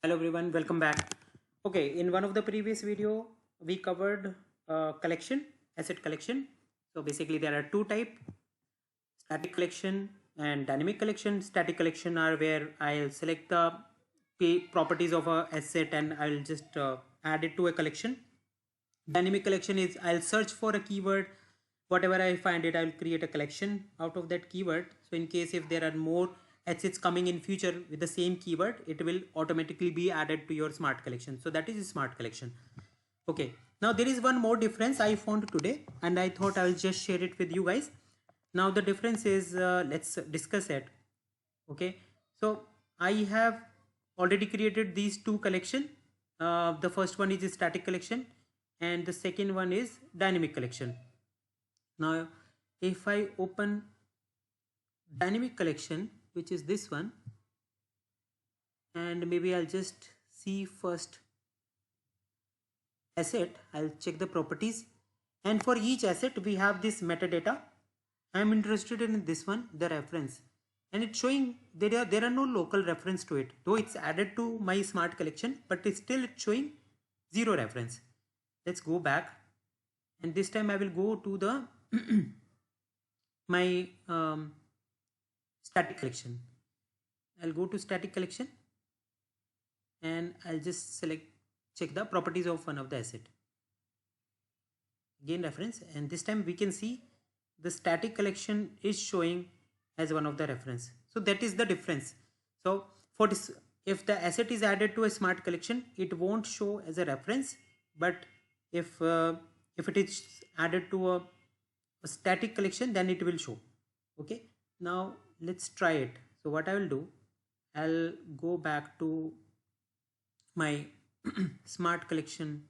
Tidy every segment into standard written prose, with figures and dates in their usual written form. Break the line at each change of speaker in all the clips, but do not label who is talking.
Hello everyone, welcome back. Okay, in one of the previous video, we covered collection, asset collection. So basically there are two type, static collection and dynamic collection. Static collection are where I'll select the properties of a asset and I'll just add it to a collection. Dynamic collection is I'll search for a keyword, whatever I find it, I'll create a collection out of that keyword. So in case if there are more assets coming in future with the same keyword, it will automatically be added to your smart collection. So that is a smart collection. Okay, now there is one more difference I found today and I thought I will just share it with you guys. Now the difference is let's discuss it. Okay, so I have already created these two collection. The first one is a static collection and the second one is dynamic collection. Now if I open dynamic collection, which is this one, and maybe I'll just see first asset, I'll check the properties, and for each asset we have this metadata. I'm interested in this one, the reference, and it's showing there are no local reference to it, though it's added to my smart collection, but it's still showing zero reference. Let's go back, and this time I will go to the my static collection. I'll go to static collection and I'll just check the properties of one of the asset. Again reference, and this time we can see the static collection is showing as one of the reference. So that is the difference. So for this, if the asset is added to a smart collection, it won't show as a reference, but if it is added to a static collection, then it will show. Okay, now let's try it. So what I will do, I'll go back to my smart collection,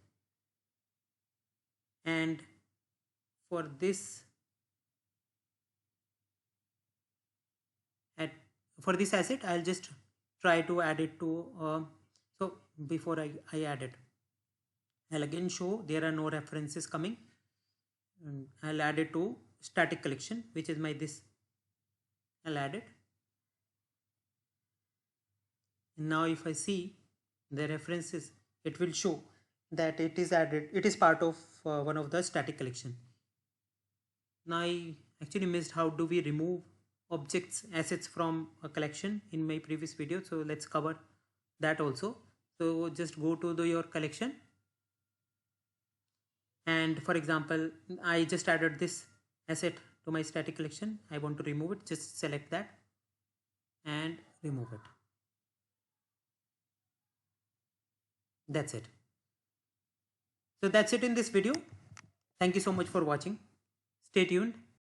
and for this asset I'll just try to add it to so before I add it, I'll again show there are no references coming, and I'll add it to static collection, which is my this. I'll add it, and now if I see the references, it will show that it is added, it is part of one of the static collection. Now I actually missed how do we remove objects assets from a collection in my previous video, so let's cover that also. So just go to your collection, and for example I just added this asset to my static collection. I want to remove it, just select that and remove it. That's it. So that's it in this video. Thank you so much for watching. Stay tuned.